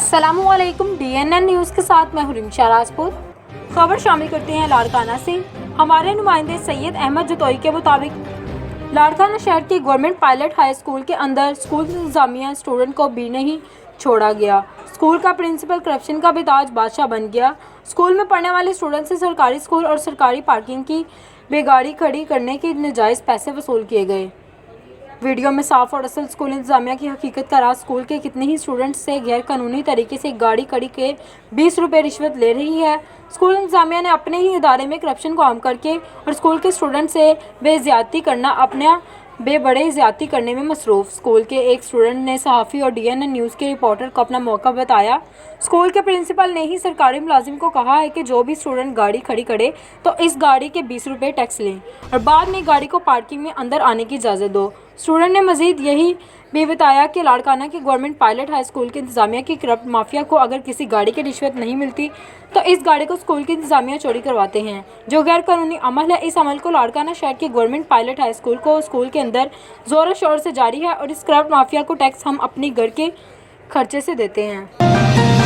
अस्सलामुअलैकुम। DNN news के साथ मैं हुरीम शाहराजपुर। खबर शामिल करते हैं लाड़काना से। हमारे नुमाइंदे सैयद अहमद जतोई के मुताबिक लाड़काना शहर के गवर्नमेंट पायलट हाई स्कूल के अंदर स्कूल इंतजामिया स्टूडेंट को भी नहीं छोड़ा गया। स्कूल का प्रिंसिपल करप्शन का बेताज बादशाह बन गया। स्कूल में पढ़ने वाले स्टूडेंट से सरकारी स्कूल और सरकारी पार्किंग की बेगाड़ी खड़ी करने के नाजायज़ पैसे वसूल किए गए। वीडियो में साफ और असल स्कूल इंतजामिया की हकीकत का राज स्कूल के कितने ही स्टूडेंट्स से गैर कानूनी तरीके से गाड़ी खड़ी के 20 रुपये रिश्वत ले रही है। स्कूल इंतजामिया ने अपने ही इदारे में करप्शन को आम करके और स्कूल के स्टूडेंट से बेइज्जती करना अपना बड़े ज़्यादती करने में मसरूफ़। स्कूल के एक स्टूडेंट ने सहाफ़ी और DNN न्यूज़ के रिपोर्टर को अपना मौका बताया। स्कूल के प्रिंसिपल ने ही सरकारी मुलाजिम को कहा है कि जो भी स्टूडेंट गाड़ी खड़ी करे तो इस गाड़ी के 20 रुपये टैक्स लें और बाद में गाड़ी को पार्किंग में अंदर आने की इजाज़त दो। स्टूडेंट ने मज़ीद यही भी बताया कि लाड़काना के गवर्नमेंट पायलट हाई स्कूल के इंतजामिया की करप्ट माफिया को अगर किसी गाड़ी की रिश्वत नहीं मिलती तो इस गाड़ी को स्कूल की इंतजामिया चोरी करवाते हैं, जो गैर कानूनी अमल है। इस अमल को लाड़काना शहर के गवर्नमेंट पायलट हाई स्कूल को स्कूल के अंदर ज़ोर शोर से जारी है और इस करप्ट माफिया को टैक्स हम अपनी घर के खर्चे से देते हैं।